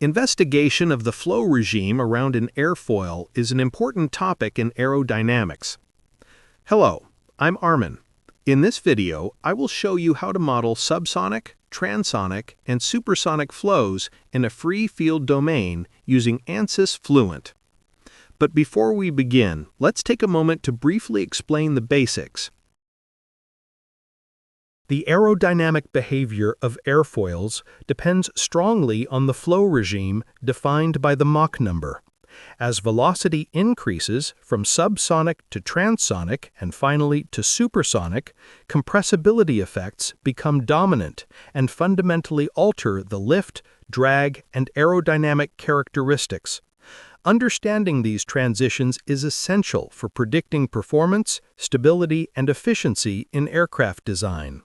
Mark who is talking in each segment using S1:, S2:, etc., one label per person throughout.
S1: Investigation of the flow regime around an airfoil is an important topic in aerodynamics. Hello, I'm Armin. In this video, I will show you how to model subsonic, transonic, and supersonic flows in a free field domain using ANSYS Fluent. But before we begin, let's take a moment to briefly explain the basics. The aerodynamic behavior of airfoils depends strongly on the flow regime defined by the Mach number. As velocity increases from subsonic to transonic and finally to supersonic, compressibility effects become dominant and fundamentally alter the lift, drag, and aerodynamic characteristics. Understanding these transitions is essential for predicting performance, stability, and efficiency in aircraft design.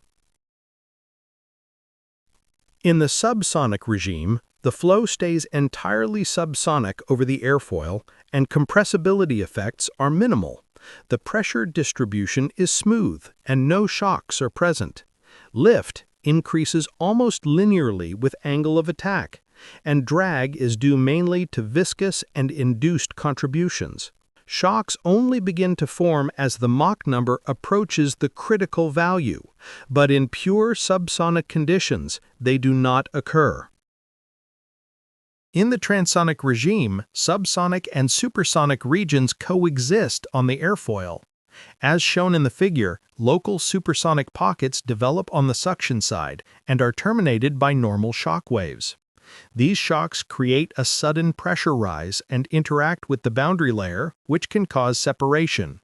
S1: In the subsonic regime, the flow stays entirely subsonic over the airfoil, and compressibility effects are minimal. The pressure distribution is smooth, and no shocks are present. Lift increases almost linearly with angle of attack, and drag is due mainly to viscous and induced contributions. Shocks only begin to form as the Mach number approaches the critical value, but in pure subsonic conditions, they do not occur. In the transonic regime, subsonic and supersonic regions coexist on the airfoil. As shown in the figure, local supersonic pockets develop on the suction side and are terminated by normal shock waves. These shocks create a sudden pressure rise and interact with the boundary layer, which can cause separation.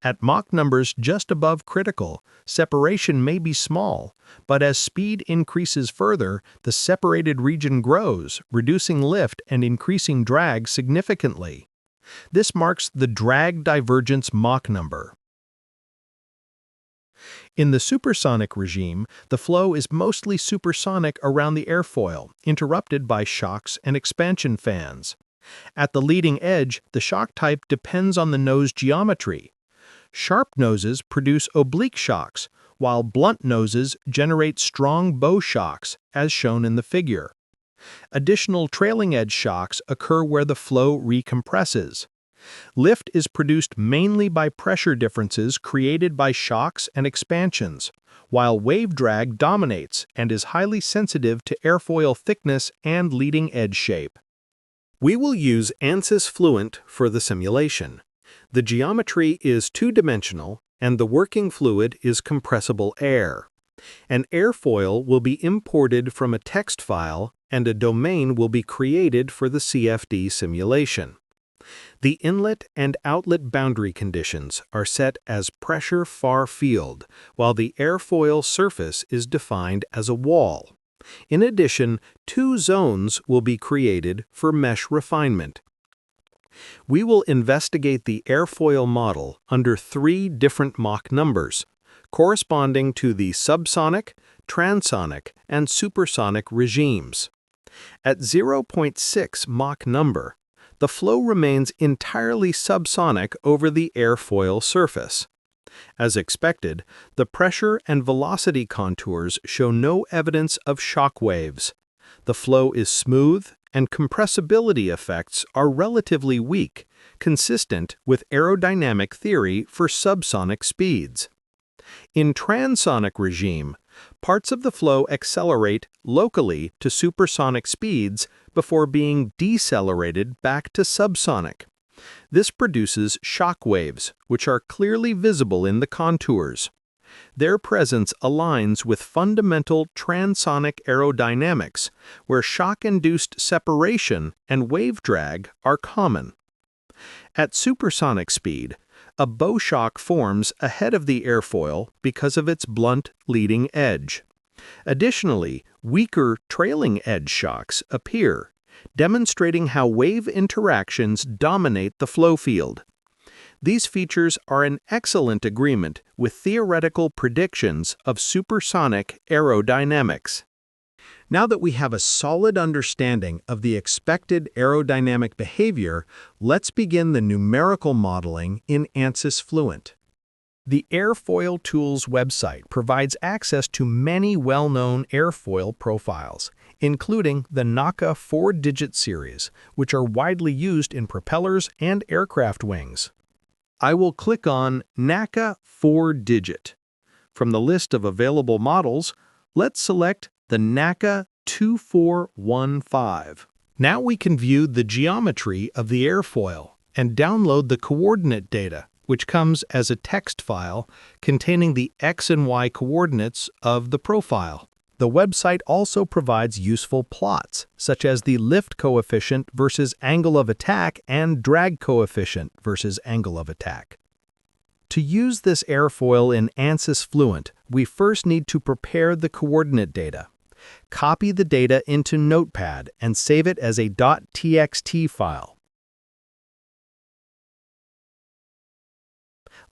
S1: At Mach numbers just above critical, separation may be small, but as speed increases further, the separated region grows, reducing lift and increasing drag significantly. This marks the drag divergence Mach number. In the supersonic regime, the flow is mostly supersonic around the airfoil, interrupted by shocks and expansion fans. At the leading edge, the shock type depends on the nose geometry. Sharp noses produce oblique shocks, while blunt noses generate strong bow shocks, as shown in the figure. Additional trailing edge shocks occur where the flow recompresses. Lift is produced mainly by pressure differences created by shocks and expansions, while wave drag dominates and is highly sensitive to airfoil thickness and leading edge shape. We will use ANSYS Fluent for the simulation. The geometry is two-dimensional and the working fluid is compressible air. An airfoil will be imported from a text file and a domain will be created for the CFD simulation. The inlet and outlet boundary conditions are set as pressure far field, while the airfoil surface is defined as a wall. In addition, two zones will be created for mesh refinement. We will investigate the airfoil model under three different Mach numbers, corresponding to the subsonic, transonic, and supersonic regimes. At 0.6 Mach number, the flow remains entirely subsonic over the airfoil surface. As expected, the pressure and velocity contours show no evidence of shock waves. The flow is smooth and compressibility effects are relatively weak, consistent with aerodynamic theory for subsonic speeds. In transonic regime, parts of the flow accelerate locally to supersonic speeds before being decelerated back to subsonic. This produces shock waves, which are clearly visible in the contours. Their presence aligns with fundamental transonic aerodynamics, where shock-induced separation and wave drag are common. At supersonic speed, a bow shock forms ahead of the airfoil because of its blunt leading edge. Additionally, weaker trailing edge shocks appear, demonstrating how wave interactions dominate the flow field. These features are in excellent agreement with theoretical predictions of supersonic aerodynamics. Now that we have a solid understanding of the expected aerodynamic behavior, let's begin the numerical modeling in ANSYS Fluent. The Airfoil Tools website provides access to many well-known airfoil profiles, including the Naca 4-digit series, which are widely used in propellers and aircraft wings. I will click on Naca 4-digit. From the list of available models, let's select the Naca 2415. Now we can view the geometry of the airfoil and download the coordinate data, which comes as a text file containing the X and Y coordinates of the profile. The website also provides useful plots, such as the lift coefficient versus angle of attack and drag coefficient versus angle of attack. To use this airfoil in ANSYS Fluent, we first need to prepare the coordinate data. Copy the data into Notepad and save it as a .txt file.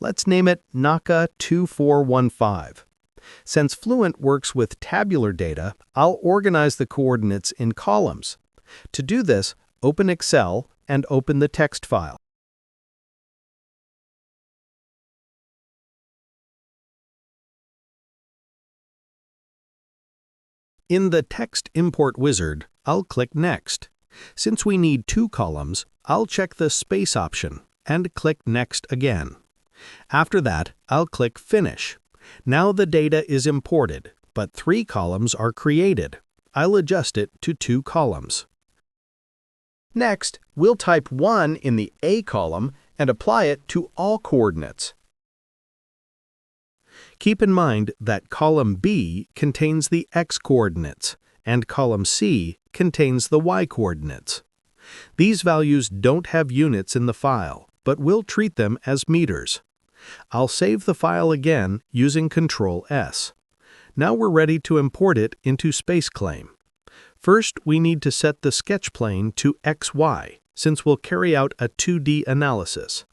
S1: Let's name it Naca 2415. Since Fluent works with tabular data, I'll organize the coordinates in columns. To do this, open Excel and open the text file. In the Text Import Wizard, I'll click Next. Since we need 2 columns, I'll check the Space option and click Next again. After that, I'll click Finish. Now the data is imported, but 3 columns are created. I'll adjust it to 2 columns. Next, we'll type 1 in the A column and apply it to all coordinates. Keep in mind that column B contains the X coordinates, and column C contains the Y coordinates. These values don't have units in the file, but we'll treat them as meters. I'll save the file again using Ctrl+S. Now we're ready to import it into SpaceClaim. First, we need to set the sketch plane to XY, since we'll carry out a 2D analysis.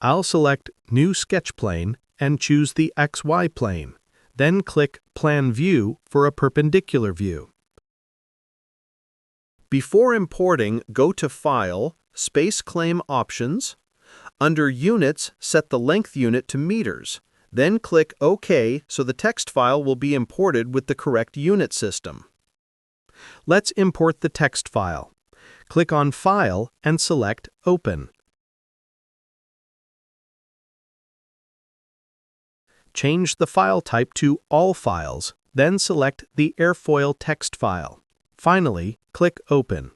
S1: I'll select New Sketch Plane and choose the XY plane. Then click Plan View for a perpendicular view. Before importing, go to File, SpaceClaim Options. Under Units, set the length unit to meters. Then click OK so the text file will be imported with the correct unit system. Let's import the text file. Click on File and select Open. Change the file type to All Files, then select the airfoil text file. Finally, click Open.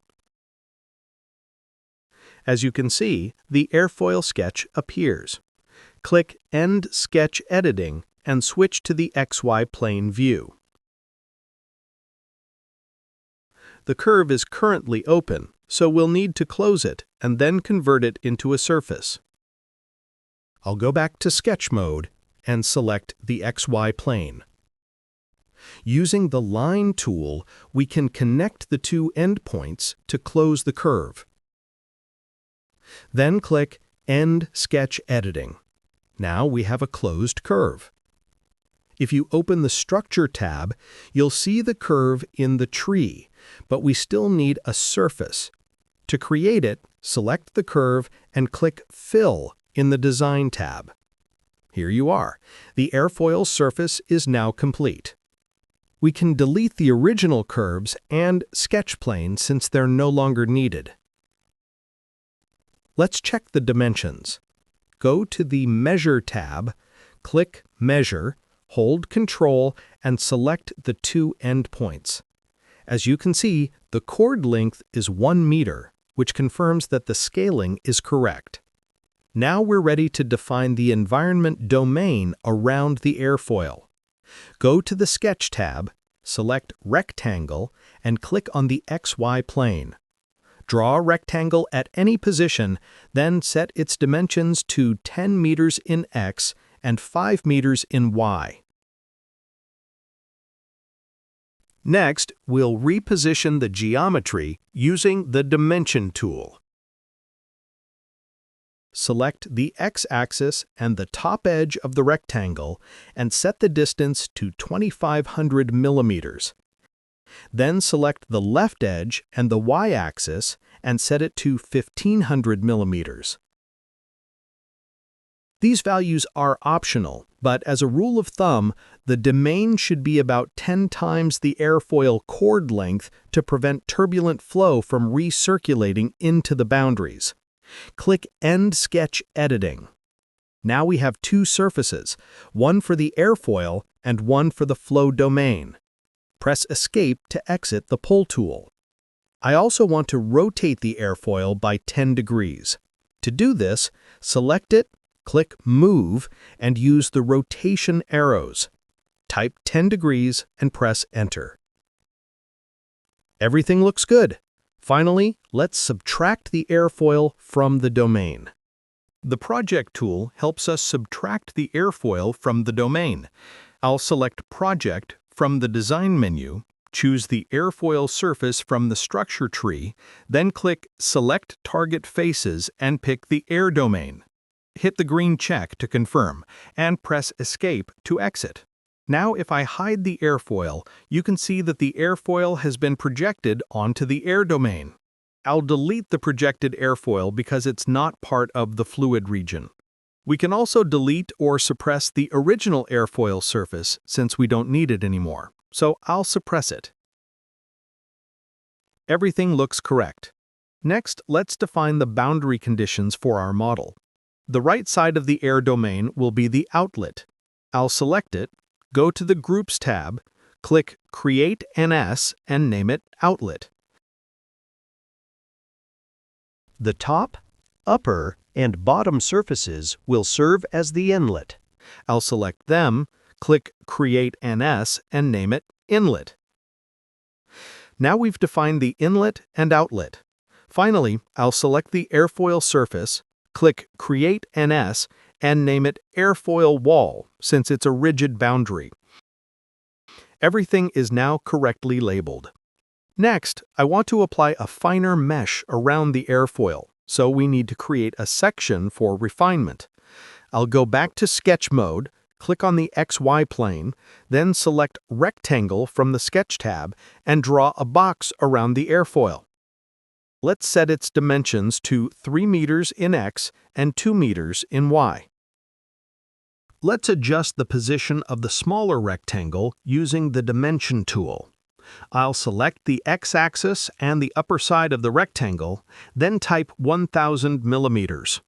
S1: As you can see, the airfoil sketch appears. Click End Sketch Editing and switch to the XY plane view. The curve is currently open, so we'll need to close it and then convert it into a surface. I'll go back to Sketch mode and select the XY plane. Using the Line tool, we can connect the 2 endpoints to close the curve. Then click End Sketch Editing. Now we have a closed curve. If you open the Structure tab, you'll see the curve in the tree, but we still need a surface. To create it, select the curve and click Fill in the Design tab. Here you are. The airfoil surface is now complete. We can delete the original curves and sketch plane since they're no longer needed. Let's check the dimensions. Go to the Measure tab, click Measure, hold Ctrl, and select the 2 endpoints. As you can see, the chord length is 1 meter, which confirms that the scaling is correct. Now we're ready to define the environment domain around the airfoil. Go to the Sketch tab, select Rectangle, and click on the XY plane. Draw a rectangle at any position, then set its dimensions to 10 meters in X and 5 meters in Y. Next, we'll reposition the geometry using the Dimension tool. Select the X-axis and the top edge of the rectangle and set the distance to 2,500 millimeters. Then select the left edge and the Y-axis and set it to 1,500 millimeters. These values are optional, but as a rule of thumb, the domain should be about 10 times the airfoil chord length to prevent turbulent flow from recirculating into the boundaries. Click End Sketch Editing. Now we have two surfaces, one for the airfoil and one for the flow domain. Press Escape to exit the Pull tool. I also want to rotate the airfoil by 10 degrees. To do this, select it, click Move, and use the rotation arrows. Type 10 degrees and press Enter. Everything looks good. Finally, let's subtract the airfoil from the domain. The Project tool helps us subtract the airfoil from the domain. I'll select Project from the Design menu, choose the airfoil surface from the structure tree, then click Select Target Faces and pick the Air domain. Hit the green check to confirm, and press Escape to exit. Now if I hide the airfoil, you can see that the airfoil has been projected onto the Air domain. I'll delete the projected airfoil because it's not part of the fluid region. We can also delete or suppress the original airfoil surface since we don't need it anymore, so I'll suppress it. Everything looks correct. Next, let's define the boundary conditions for our model. The right side of the Air domain will be the outlet. I'll select it, go to the Groups tab, click Create NS and name it Outlet. The top, upper, and bottom surfaces will serve as the inlet. I'll select them, click Create NS, and name it Inlet. Now we've defined the inlet and outlet. Finally, I'll select the airfoil surface, click Create NS, and name it Airfoil Wall since it's a rigid boundary. Everything is now correctly labeled. Next, I want to apply a finer mesh around the airfoil, so we need to create a section for refinement. I'll go back to Sketch mode, click on the XY plane, then select Rectangle from the Sketch tab and draw a box around the airfoil. Let's set its dimensions to 3 meters in X and 2 meters in Y. Let's adjust the position of the smaller rectangle using the Dimension tool. I'll select the X-axis and the upper side of the rectangle, then type 1000 millimeters.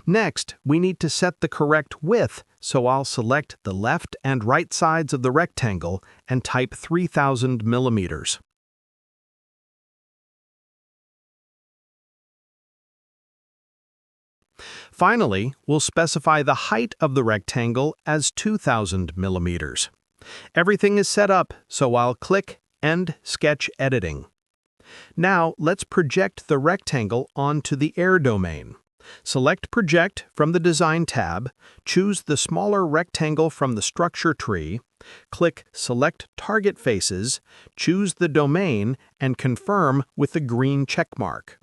S1: Next, we need to set the correct width, so I'll select the left and right sides of the rectangle and type 3000 millimeters. Finally, we'll specify the height of the rectangle as 2000 millimeters. Everything is set up, so I'll click End Sketch Editing. Now, let's project the rectangle onto the Air domain. Select Project from the Design tab, choose the smaller rectangle from the structure tree, click Select Target Faces, choose the domain, and confirm with the green check mark.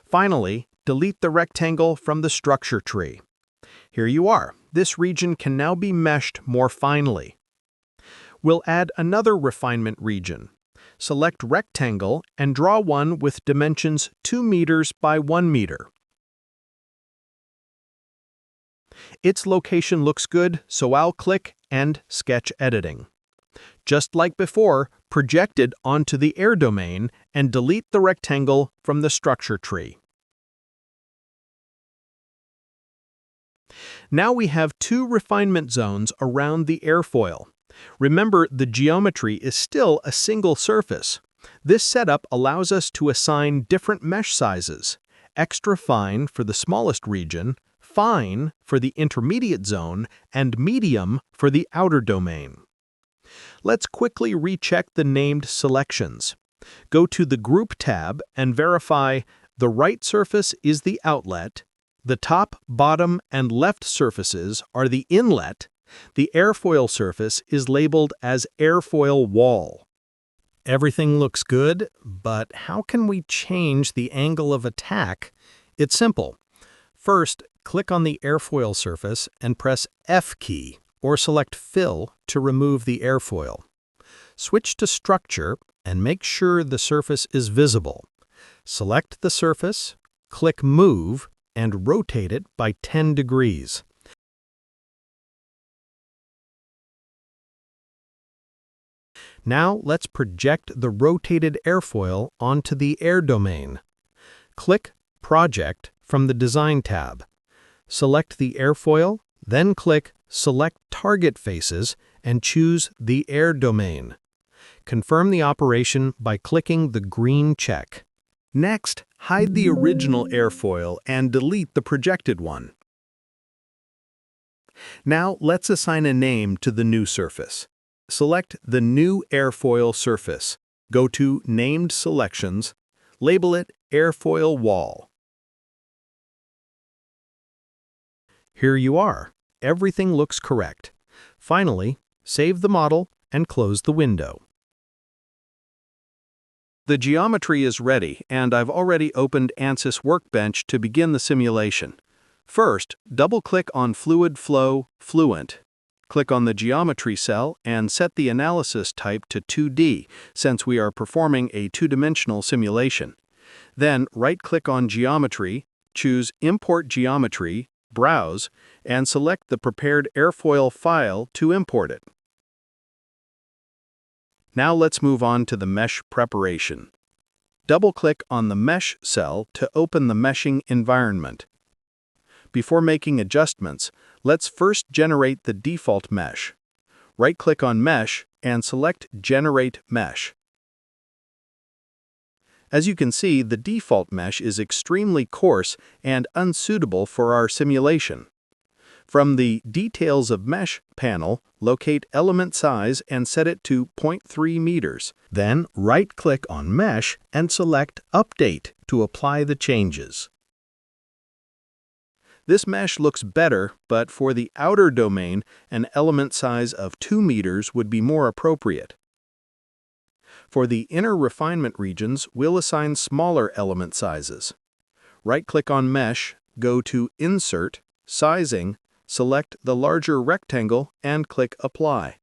S1: Finally, delete the rectangle from the structure tree. Here you are. This region can now be meshed more finely. We'll add another refinement region. Select Rectangle and draw one with dimensions 2 meters by 1 meter. Its location looks good, so I'll click End Sketch Editing. Just like before, project it onto the Air domain and delete the rectangle from the structure tree. Now we have two refinement zones around the airfoil. Remember, the geometry is still a single surface. This setup allows us to assign different mesh sizes: extra fine for the smallest region, fine for the intermediate zone, and medium for the outer domain. Let's quickly recheck the named selections. Go to the Group tab and verify the right surface is the outlet, the top, bottom, and left surfaces are the inlet, the airfoil surface is labeled as Airfoil Wall. Everything looks good, but how can we change the angle of attack? It's simple. First, click on the airfoil surface and press F key or select Fill to remove the airfoil. Switch to Structure and make sure the surface is visible. Select the surface, click Move, and rotate it by 10 degrees. Now let's project the rotated airfoil onto the air domain. Click Project from the Design tab. Select the airfoil, then click Select Target Faces and choose the air domain. Confirm the operation by clicking the green check. Next, hide the original airfoil and delete the projected one. Now let's assign a name to the new surface. Select the new airfoil surface. Go to Named Selections, label it Airfoil Wall. Here you are. Everything looks correct. Finally, save the model and close the window. The geometry is ready, and I've already opened ANSYS Workbench to begin the simulation. First, double-click on Fluid Flow Fluent. Click on the Geometry cell and set the analysis type to 2D, since we are performing a two-dimensional simulation. Then, right-click on Geometry, choose Import Geometry, Browse, and select the prepared airfoil file to import it. Now let's move on to the mesh preparation. Double-click on the Mesh cell to open the meshing environment. Before making adjustments, let's first generate the default mesh. Right-click on Mesh and select Generate Mesh. As you can see, the default mesh is extremely coarse and unsuitable for our simulation. From the Details of Mesh panel, locate element size and set it to 0.3 meters. Then right-click on Mesh and select Update to apply the changes. This mesh looks better, but for the outer domain, an element size of 2 meters would be more appropriate. For the inner refinement regions, we'll assign smaller element sizes. Right-click on Mesh, go to Insert, Sizing, select the larger rectangle, and click Apply.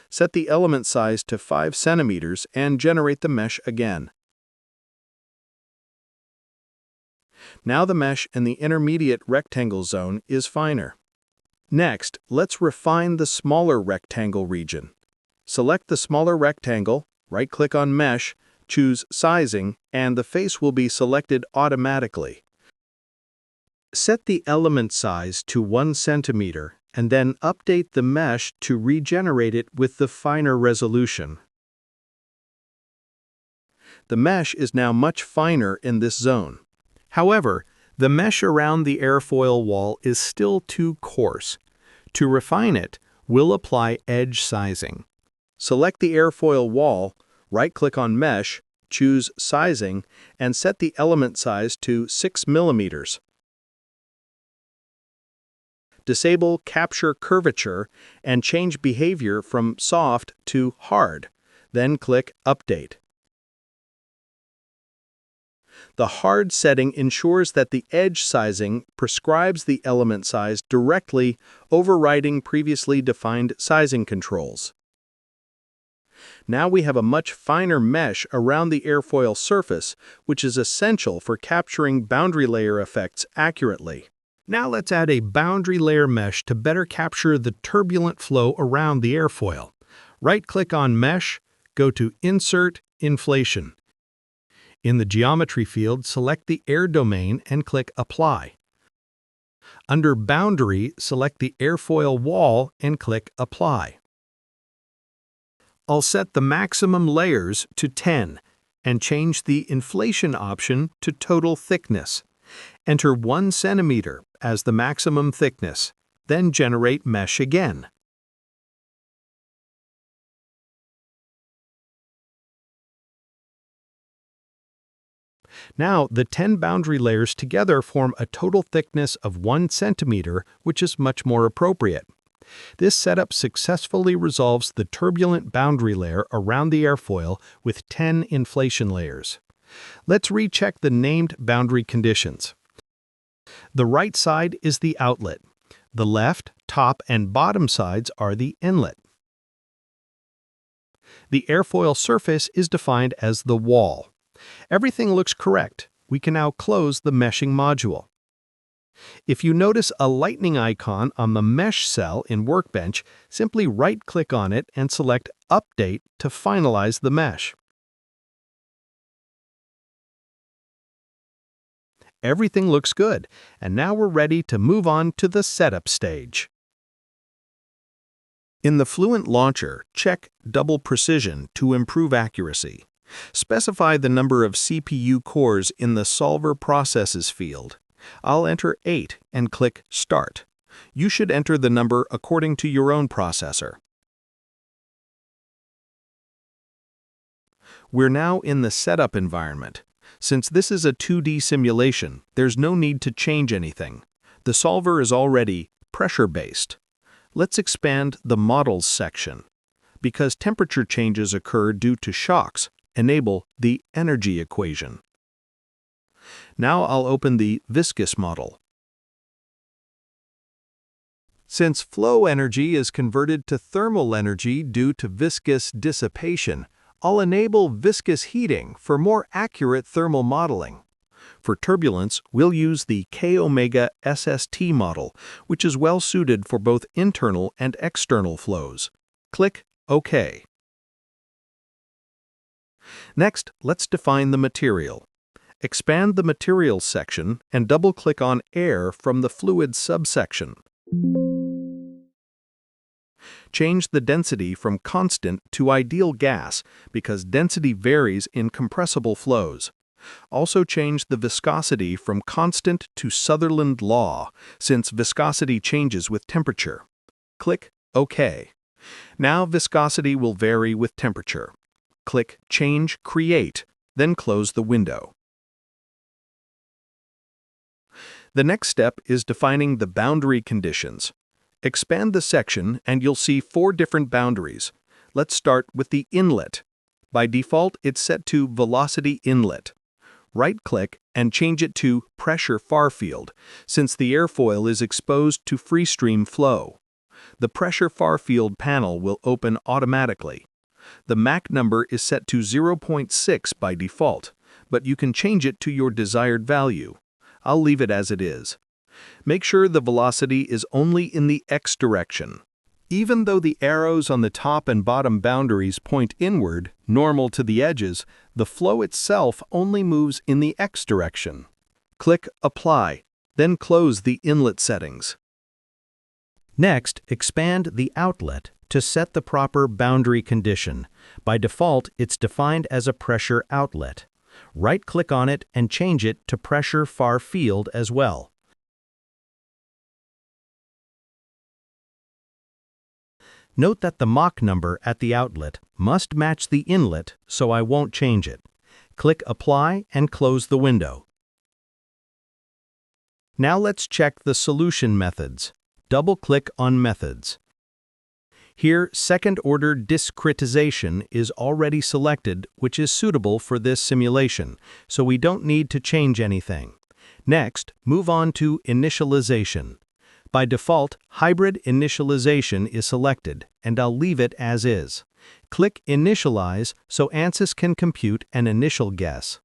S1: Set the element size to 5 centimeters and generate the mesh again. Now the mesh in the intermediate rectangle zone is finer. Next, let's refine the smaller rectangle region. Select the smaller rectangle, right-click on Mesh, choose Sizing, and the face will be selected automatically. Set the element size to 1 centimeter and then update the mesh to regenerate it with the finer resolution. The mesh is now much finer in this zone. However, the mesh around the airfoil wall is still too coarse. To refine it, we'll apply edge sizing. Select the airfoil wall, right-click on Mesh, choose Sizing, and set the element size to 6 millimeters. Disable Capture Curvature and change behavior from soft to hard. Then click Update. The hard setting ensures that the edge sizing prescribes the element size directly, overriding previously defined sizing controls. Now we have a much finer mesh around the airfoil surface, which is essential for capturing boundary layer effects accurately. Now let's add a boundary layer mesh to better capture the turbulent flow around the airfoil. Right-click on Mesh, go to Insert, Inflation. In the Geometry field, select the air domain and click Apply. Under Boundary, select the airfoil wall and click Apply. I'll set the maximum layers to 10 and change the inflation option to total thickness. Enter 1 centimeter as the maximum thickness, then generate mesh again. Now, the 10 boundary layers together form a total thickness of 1 centimeter, which is much more appropriate. This setup successfully resolves the turbulent boundary layer around the airfoil with 10 inflation layers. Let's recheck the named boundary conditions. The right side is the outlet. The left, top, and bottom sides are the inlet. The airfoil surface is defined as the wall. Everything looks correct. We can now close the meshing module. If you notice a lightning icon on the mesh cell in Workbench, simply right-click on it and select Update to finalize the mesh. Everything looks good, and now we're ready to move on to the setup stage. In the Fluent launcher, check Double Precision to improve accuracy. Specify the number of CPU cores in the Solver Processes field. I'll enter 8 and click Start. You should enter the number according to your own processor. We're now in the setup environment. Since this is a 2D simulation, there's no need to change anything. The solver is already pressure-based. Let's expand the Models section. Because temperature changes occur due to shocks, enable the energy equation. Now I'll open the viscous model. Since flow energy is converted to thermal energy due to viscous dissipation, I'll enable viscous heating for more accurate thermal modeling. For turbulence, we'll use the K-omega SST model, which is well suited for both internal and external flows. Click OK. Next, let's define the material. Expand the Materials section and double-click on Air from the Fluid subsection. Change the density from constant to ideal gas because density varies in compressible flows. Also change the viscosity from constant to Sutherland law, since viscosity changes with temperature. Click OK. Now viscosity will vary with temperature. Click Change Create, then close the window. The next step is defining the boundary conditions. Expand the section and you'll see 4 different boundaries. Let's start with the inlet. By default, it's set to velocity inlet. Right-click and change it to pressure far field, since the airfoil is exposed to free stream flow. The pressure far field panel will open automatically. The Mach number is set to 0.6 by default, but you can change it to your desired value. I'll leave it as it is. Make sure the velocity is only in the x direction. Even though the arrows on the top and bottom boundaries point inward, normal to the edges, the flow itself only moves in the x direction. Click Apply, then close the inlet settings. Next, expand the outlet to set the proper boundary condition. By default, it's defined as a pressure outlet. Right-click on it and change it to pressure far field as well. Note that the Mach number at the outlet must match the inlet, so I won't change it. Click Apply and close the window. Now let's check the solution methods. Double-click on Methods. Here, second-order discretization is already selected, which is suitable for this simulation, so we don't need to change anything. Next, move on to Initialization. By default, Hybrid Initialization is selected, and I'll leave it as is. Click Initialize so ANSYS can compute an initial guess.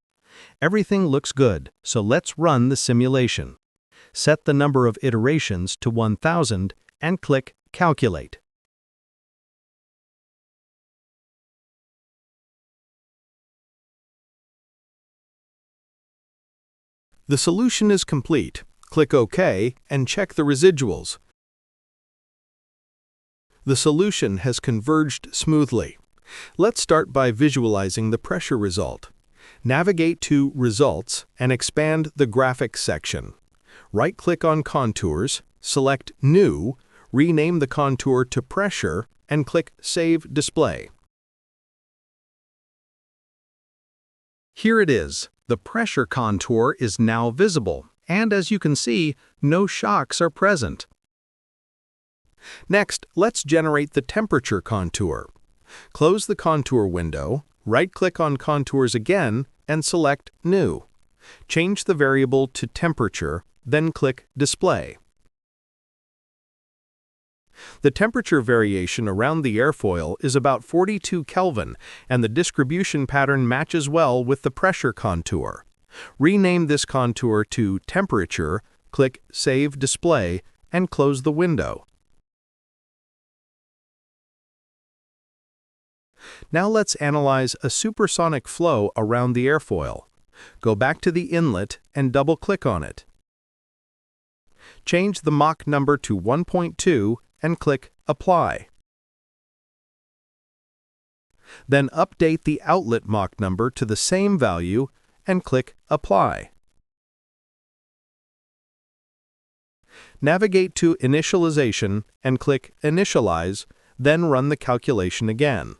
S1: Everything looks good, so let's run the simulation. Set the number of iterations to 1000 and click Calculate. The solution is complete. Click OK and check the residuals. The solution has converged smoothly. Let's start by visualizing the pressure result. Navigate to Results and expand the Graphics section. Right-click on Contours, select New, rename the contour to Pressure, and click Save Display. Here it is. The pressure contour is now visible, and as you can see, no shocks are present. Next, let's generate the temperature contour. Close the contour window, right-click on Contours again, and select New. Change the variable to Temperature, then click Display. The temperature variation around the airfoil is about 42 Kelvin, and the distribution pattern matches well with the pressure contour. Rename this contour to temperature, click Save Display, and close the window. Now let's analyze a supersonic flow around the airfoil. Go back to the inlet and double-click on it. Change the Mach number to 1.2 and click Apply. Then update the outlet Mach number to the same value and click Apply. Navigate to Initialization and click Initialize, then run the calculation again.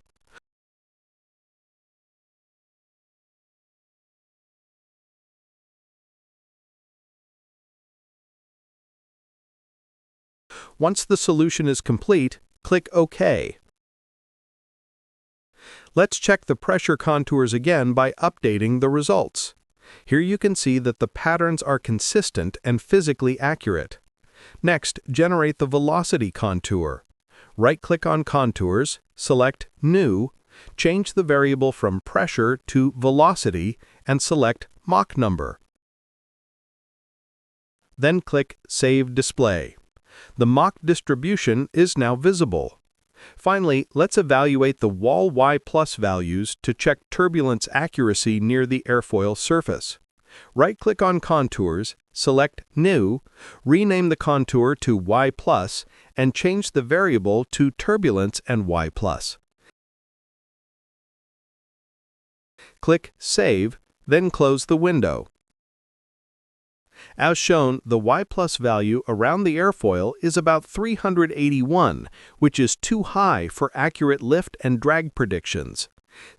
S1: Once the solution is complete, click OK. Let's check the pressure contours again by updating the results. Here you can see that the patterns are consistent and physically accurate. Next, generate the velocity contour. Right-click on Contours, select New, change the variable from pressure to velocity, and select Mach number. Then click Save Display. The Mach distribution is now visible. Finally, let's evaluate the wall Y+ values to check turbulence accuracy near the airfoil surface. Right-click on Contours, select New, rename the contour to Y+, and change the variable to turbulence and Y+. Click Save, then close the window. As shown, the Y+ value around the airfoil is about 381, which is too high for accurate lift and drag predictions.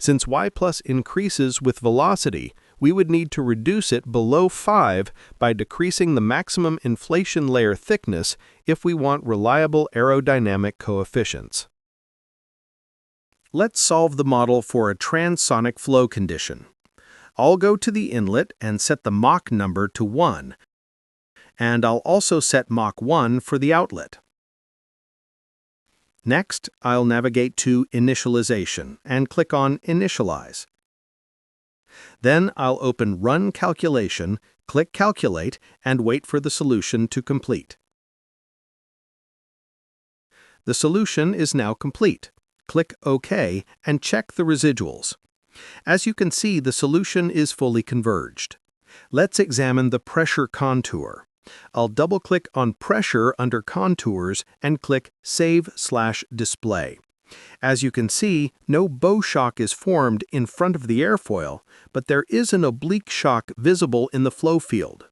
S1: Since Y+ increases with velocity, we would need to reduce it below 5 by decreasing the maximum inflation layer thickness if we want reliable aerodynamic coefficients. Let's solve the model for a transonic flow condition. I'll go to the inlet and set the Mach number to 1, and I'll also set Mach 1 for the outlet. Next, I'll navigate to Initialization and click on Initialize. Then I'll open Run Calculation, click Calculate, and wait for the solution to complete. The solution is now complete. Click OK and check the residuals. As you can see, the solution is fully converged. Let's examine the pressure contour. I'll double-click on Pressure under Contours and click Save/Display. As you can see, no bow shock is formed in front of the airfoil, but there is an oblique shock visible in the flow field.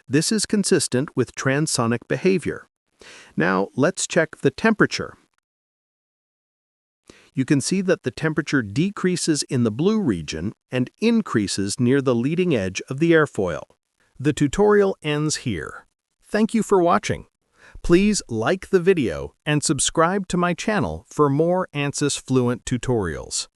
S1: This is consistent with transonic behavior. Now, let's check the temperature. You can see that the temperature decreases in the blue region and increases near the leading edge of the airfoil. The tutorial ends here. Thank you for watching. Please like the video and subscribe to my channel for more ANSYS Fluent tutorials.